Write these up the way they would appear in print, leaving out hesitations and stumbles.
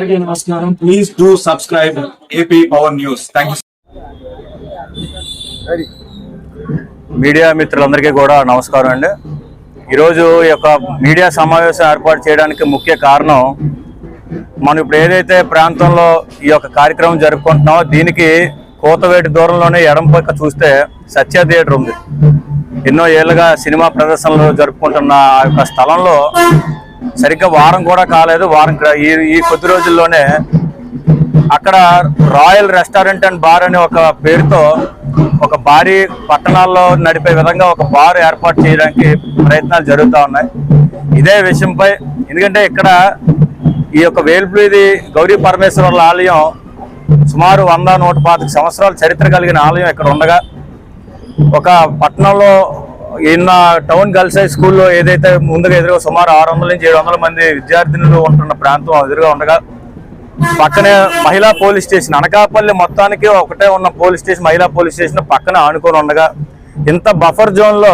నమస్కారం. Please do subscribe AP power news. Thank you. Media మిత్రులందరికీ కూడా నమస్కారం అండి. ఈరోజు ఈ యొక్క మీడియా సమావేశం ఏర్పాటు చేయడానికి ముఖ్య కారణం, మనం ఇప్పుడు ఏదైతే ప్రాంతంలో ఈ యొక్క కార్యక్రమం జరుపుకుంటున్నామో దీనికి కోతవేటి దూరంలోనే ఎడమ పక్క చూస్తే సత్య థియేటర్ ఉంది. ఎన్నో ఏళ్ళుగా సినిమా ప్రదర్శనలు జరుపుకుంటున్న ఆ యొక్క స్థలంలో సరిగ్గా వారం కూడా కాలేదు, ఈ కొద్ది రోజుల్లోనే అక్కడ రాయల్ రెస్టారెంట్ అండ్ బార్ అనే ఒక పేరుతో ఒక భారీ పట్టణాల్లో నడిపే విధంగా ఒక బార్ ఏర్పాటు చేయడానికి ప్రయత్నాలు జరుగుతూ ఉన్నాయి. ఇదే విషయంపై, ఎందుకంటే ఇక్కడ ఈ యొక్క వేల్పువీధి గౌరీ పరమేశ్వరుల ఆలయం సుమారు 100-125 సంవత్సరాల చరిత్ర కలిగిన ఆలయం ఇక్కడ ఉండగా, ఒక పట్టణంలో ఇన్న టౌన్ గర్ల్స్ హై స్కూల్లో ఏదైతే ముందుగా ఎదురుగా సుమారు 600 నుంచి 700 మంది విద్యార్థినులు ఉంటున్న ప్రాంతం ఎదురుగా ఉండగా, పక్కనే మహిళా పోలీస్ స్టేషన్, అనకాపల్లి మొత్తానికి ఒకటే ఉన్న పోలీస్ స్టేషన్, మహిళా పోలీస్ స్టేషన్ పక్కన ఆనుకొని ఉండగా, ఇంత బఫర్ జోన్లో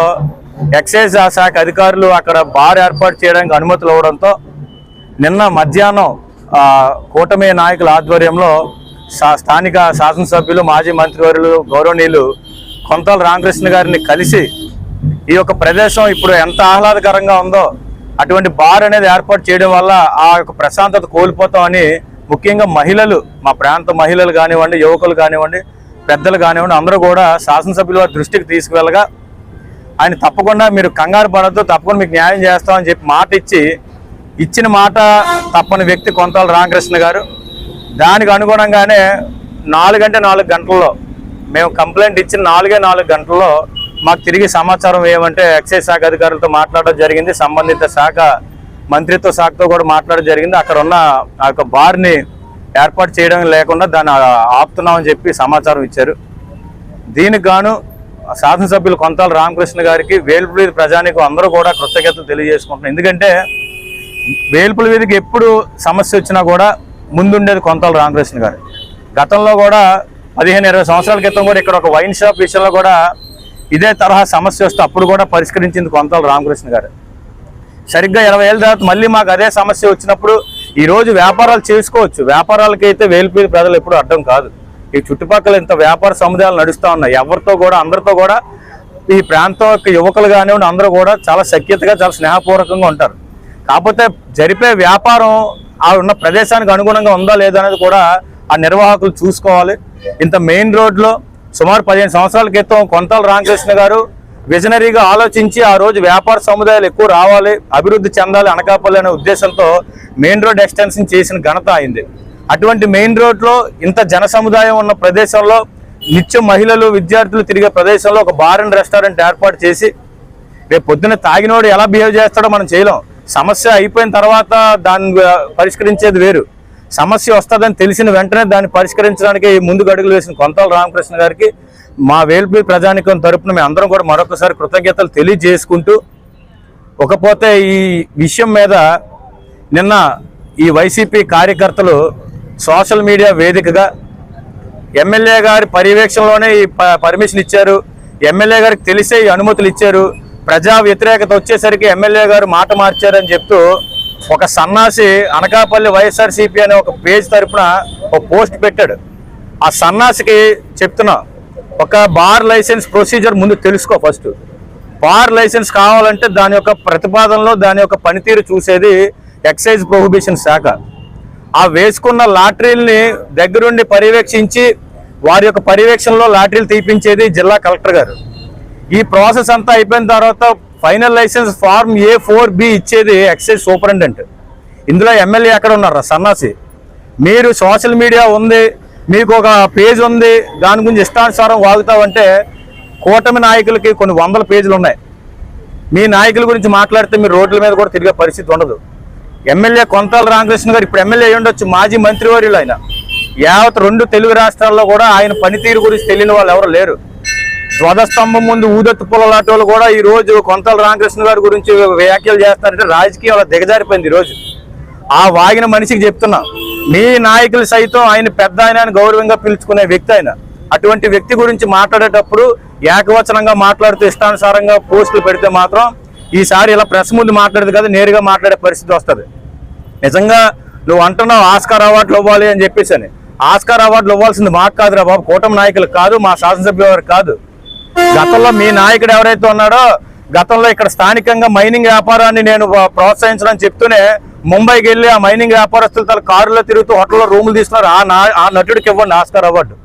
ఎక్సైజ్ శాఖ అధికారులు అక్కడ బార్ ఏర్పాటు చేయడానికి అనుమతులు ఇవ్వడంతో నిన్న మధ్యాహ్నం కూటమి నాయకుల ఆధ్వర్యంలో స్థానిక శాసనసభ్యులు, మాజీ మంత్రివర్యులు, గౌరవనీయులు కొంతల రామకృష్ణ గారిని కలిసి ఈ యొక్క ప్రదేశం ఇప్పుడు ఎంత ఆహ్లాదకరంగా ఉందో అటువంటి బార్ అనేది ఏర్పాటు చేయడం వల్ల ఆ యొక్క ప్రశాంతత కోల్పోతామని, ముఖ్యంగా మహిళలు, మా ప్రాంత మహిళలు కానివ్వండి, యువకులు కానివ్వండి, పెద్దలు కానివ్వండి, అందరూ కూడా శాసనసభ్యుల వారి దృష్టికి తీసుకువెళ్ళగా ఆయన తప్పకుండా మీరు కంగారు పడద్దు, తప్పకుండా మీకు న్యాయం చేస్తామని చెప్పి మాట ఇచ్చిన మాట తప్పని వ్యక్తి కొంతల రామకృష్ణ గారు. దానికి అనుగుణంగానే 4 గంటల్లో మేము కంప్లైంట్ ఇచ్చిన 4 గంటల్లో మాకు తిరిగి సమాచారం ఏమంటే ఎక్సైజ్ శాఖ అధికారులతో మాట్లాడడం జరిగింది, సంబంధిత శాఖ మంత్రిత్వ శాఖతో కూడా మాట్లాడడం జరిగింది. అక్కడ ఉన్న ఆ యొక్క బార్ని ఏర్పాటు చేయడం లేకుండా దాన్ని ఆపుతున్నామని చెప్పి సమాచారం ఇచ్చారు. దీనికి గాను శాసనసభ్యులు కొంతల రామకృష్ణ గారికి, వేల్పువీధి ప్రజానికి అందరూ కూడా కృతజ్ఞతలు తెలియజేసుకుంటున్నాం. ఎందుకంటే వేల్పువీధికి ఎప్పుడు సమస్య వచ్చినా కూడా ముందుండేది కొంతల రామకృష్ణ గారు. గతంలో కూడా 15-20 సంవత్సరాల క్రితం కూడా ఇక్కడ ఒక వైన్ షాప్ విషయంలో కూడా ఇదే తరహా సమస్య వస్తే అప్పుడు కూడా పరిష్కరించింది కొంతల రామకృష్ణ గారు. సరిగ్గా 20 ఏళ్ళ తర్వాత మళ్ళీ మాకు అదే సమస్య వచ్చినప్పుడు ఈరోజు వ్యాపారాలు చేసుకోవచ్చు, వ్యాపారాలకి అయితే వేల్పువీధి ప్రజలు ఎప్పుడు అడ్డం కాదు. ఈ చుట్టుపక్కల ఇంత వ్యాపార సముదాయాలు నడుస్తూ ఉన్నాయి. ఎవరితో కూడా, అందరితో కూడా ఈ ప్రాంతం యొక్క యువకులు కానివ్వండి అందరూ కూడా చాలా సఖ్యతగా, చాలా స్నేహపూర్వకంగా ఉంటారు. కాకపోతే జరిపే వ్యాపారం ఆ ఉన్న ప్రదేశానికి అనుగుణంగా ఉందా లేదా అనేది కూడా ఆ నిర్వాహకులు చూసుకోవాలి. ఇంత మెయిన్ రోడ్లో సుమారు 15 సంవత్సరాల క్రితం కొంతల రామకృష్ణ గారు విజనరీగా ఆలోచించి ఆ రోజు వ్యాపార సముదాయాలు ఎక్కువ రావాలి, అభివృద్ధి చెందాలి అనకాపల్లి అనే ఉద్దేశంతో మెయిన్ రోడ్ ఎక్స్టెన్షన్ చేసిన ఘనత అయింది. అటువంటి మెయిన్ రోడ్లో ఇంత జన సముదాయం ఉన్న ప్రదేశంలో నిత్యం మహిళలు, విద్యార్థులు తిరిగే ప్రదేశంలో ఒక బార్ అండ్ రెస్టారెంట్ ఏర్పాటు చేసి, రేపు పొద్దున్న తాగినోడు ఎలా బిహేవ్ చేస్తాడో మనం చేయలేం. సమస్య అయిపోయిన తర్వాత దాన్ని పరిష్కరించేది వేరు. సమస్య వస్తుందని తెలిసిన వెంటనే దాన్ని పరిష్కరించడానికి ముందుకు అడుగులు వేసిన కొంతల రామకృష్ణ గారికి మా వేల్పువీధి ప్రజానికం తరపున మేము అందరం కూడా మరొకసారి కృతజ్ఞతలు తెలియజేసుకుంటూ, ఒకపోతే ఈ విషయం మీద నిన్న ఈ వైసీపీ కార్యకర్తలు సోషల్ మీడియా వేదికగా ఎమ్మెల్యే గారి పర్యవేక్షణలోనే ఈ పర్మిషన్ ఇచ్చారు, ఎమ్మెల్యే గారికి తెలిసే ఈ అనుమతులు ఇచ్చారు, ప్రజా వ్యతిరేకత వచ్చేసరికి ఎమ్మెల్యే గారు మాట మార్చారని చెప్తూ ఒక సన్నాసి అనకాపల్లి వైఎస్ఆర్సీపీ అనే ఒక పేజ్ తరపున ఒక పోస్ట్ పెట్టాడు. ఆ సన్నాసికి చెప్తున్నా, ఒక బార్ లైసెన్స్ ప్రొసీజర్ ముందు తెలుసుకో. ఫస్ట్ బార్ లైసెన్స్ కావాలంటే దాని యొక్క ప్రతిపాదనలో దాని యొక్క పనితీరు చూసేది ఎక్సైజ్ ప్రొహిబిషన్ శాఖ. ఆ వేసుకున్న లాటరీల్ని దగ్గరుండి పర్యవేక్షించి వారి యొక్క పర్యవేక్షణలో లాటరీలు తీపించేది జిల్లా కలెక్టర్ గారు. ఈ ప్రాసెస్ అంతా అయిపోయిన తర్వాత ఫైనల్ లైసెన్స్ ఫార్మ్ A4B ఇచ్చేది ఎక్సైజ్ సూపరింటెండెంట్. ఇందులో ఎమ్మెల్యే ఎక్కడ ఉన్నారు సన్నాసి? మీరు సోషల్ మీడియా ఉంది, మీకు ఒక పేజ్ ఉంది, దాని గురించి ఇష్టానుసారం వాగుతామంటే కూటమి నాయకులకి కొన్ని 100 పేజీలు ఉన్నాయి. మీ నాయకుల గురించి మాట్లాడితే మీరు రోడ్ల మీద కూడా తిరిగే పరిస్థితి ఉండదు. ఎమ్మెల్యే కొంతల రామకృష్ణ గారు ఇప్పుడు ఎమ్మెల్యే అయ్యి ఉండొచ్చు, మాజీ మంత్రివర్యులు ఆయన. యావత్ 2 తెలుగు రాష్ట్రాల్లో కూడా ఆయన పనితీరు గురించి తెలియని వాళ్ళు ఎవరు లేరు. ధ్వజస్తంభం ముందు ఊదెత్తు పొలలాంటి వాళ్ళు కూడా ఈ రోజు కొంతల రామకృష్ణ గారి గురించి వ్యాఖ్యలు చేస్తారంటే రాజకీయాలు దిగజారిపోయింది. ఈరోజు ఆ వాగిన మనిషికి చెప్తున్నా, మీ నాయకులు సైతం ఆయన పెద్ద ఆయన గౌరవంగా పిలుచుకునే వ్యక్తి ఆయన. అటువంటి వ్యక్తి గురించి మాట్లాడేటప్పుడు ఏకవచనంగా మాట్లాడుతూ ఇష్టానుసారంగా పోస్టులు పెడితే మాత్రం ఈసారి ఇలా ప్రెస్ ముందు మాట్లాడదు కదా, నేరుగా మాట్లాడే పరిస్థితి వస్తుంది. నిజంగా నువ్వు అంటున్నావు ఆస్కార్ అవార్డులు ఇవ్వాలి అని చెప్పేసి అని. ఆస్కార్ అవార్డులు ఇవ్వాల్సింది మాకు కాదురా బాబు, కూటమి నాయకులకు కాదు, మా శాసనసభ్యుల వారికి కాదు. గతంలో మీ నాయకుడు ఎవరైతే ఉన్నాడో, గతంలో ఇక్కడ స్థానికంగా మైనింగ్ వ్యాపారాన్ని నేను ప్రోత్సహించడం చెప్తూనే ముంబైకి వెళ్ళి ఆ మైనింగ్ వ్యాపారస్తులు తన కారులో తిరుగుతూ హోటల్లో రూములు తీసుకున్నారు. ఆ నటుడికి ఇవ్వండి ఆస్కార్ అవార్డు.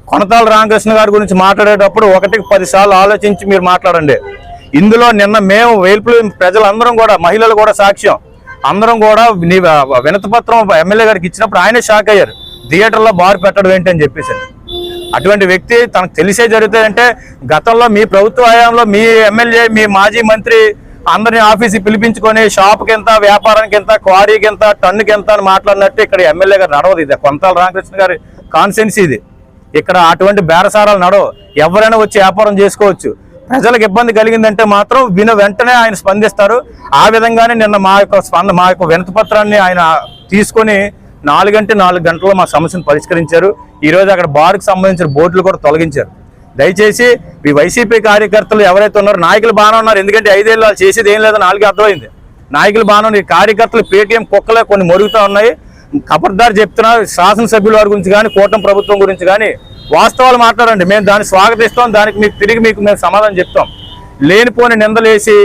కొనతాల రామకృష్ణ గారి గురించి మాట్లాడేటప్పుడు 1కి 10 సార్లు ఆలోచించి మీరు మాట్లాడండి. ఇందులో నిన్న మేము వేల్పులు ప్రజలందరం కూడా, మహిళలు కూడా సాక్ష్యం, అందరం కూడా నీ వినతిపత్రం ఎమ్మెల్యే గారికి ఇచ్చినప్పుడు ఆయనే షాక్ అయ్యారు. థియేటర్లో బార్ పెట్టడం ఏంటి అని చెప్పేసి. అటువంటి వ్యక్తి తనకు తెలిసే జరుగుతాయంటే, గతంలో మీ ప్రభుత్వ హయాంలో మీ ఎమ్మెల్యే, మీ మాజీ మంత్రి అందరినీ ఆఫీస్కి పిలిపించుకొని షాప్కి ఎంత, వ్యాపారానికి ఎంత, క్వారీకి ఎంత, టన్నుకి ఎంత అని మాట్లాడినట్టు ఇక్కడ ఎమ్మెల్యే గారు నడవదు. ఇది కొనతాల రామకృష్ణ గారి కాన్సెన్సీ ఇది. ఇక్కడ అటువంటి బేరసారాలు నడవు. ఎవరైనా వచ్చి వ్యాపారం చేసుకోవచ్చు. ప్రజలకు ఇబ్బంది కలిగిందంటే మాత్రం వెంటనే ఆయన స్పందిస్తారు. ఆ విధంగానే నిన్న మా యొక్క వినతి పత్రాన్ని ఆయన తీసుకొని 4 గంటల్లో మా సమస్యను పరిష్కరించారు. ఈరోజు అక్కడ బార్కు సంబంధించిన బోర్డులు కూడా తొలగించారు. దయచేసి ఈ వైసీపీ కార్యకర్తలు ఎవరైతే ఉన్నారో, నాయకులు బాగానే ఉన్నారు, ఎందుకంటే 5 ఏళ్ళు వాళ్ళు చేసేది ఏం లేదని వాళ్ళకి అర్థమైంది. నాయకులు బాగానే ఉన్నారు, కార్యకర్తలు పేటీఎం కుక్కలే కొన్ని మొరుగుతూ ఉన్నాయి. ఖబర్దార్ చెప్తున్నా, శాసనసభ్యుల వారి గురించి కానీ, కూటమి ప్రభుత్వం గురించి కానీ వాస్తవాలు మాట్లాడండి. మేము దాన్ని స్వాగతిస్తాం, దానికి మీకు మేము సమాధానం చెప్తాం. లేనిపోని నిందలేసి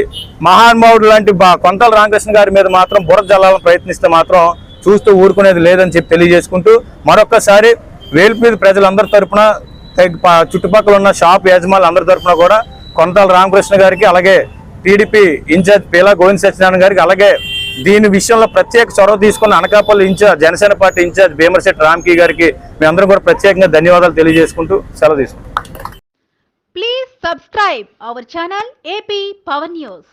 మహానుభావుడు లాంటి కొనతాల రామకృష్ణ గారి మీద మాత్రం బురద జల్లాలని ప్రయత్నిస్తే మాత్రం చూస్తూ ఊరుకునేది లేదని చెప్పి తెలియజేసుకుంటూ, మరొక్కసారి వేల్పుల ప్రజలందరి తరఫున, చుట్టుపక్కల ఉన్న షాప్ యజమానులు అందరి తరఫున కూడా కొనతాల రామకృష్ణ గారికి, అలాగే టీడీపీ ఇన్ఛార్జ్ పీలా గోవింద్ సత్యనారాయణ గారికి, అలాగే దీని విషయంలో ప్రత్యేక చొరవ తీసుకున్న Anakapalli incharge, Janasena party incharge Bheemarasetti Ramki గారికి మీ అందరం కూడా ప్రత్యేకంగా ధన్యవాదాలు తెలియజేసుకుంటూ సెలవు తీసుకుంటాం. Please subscribe our channel AP Power News.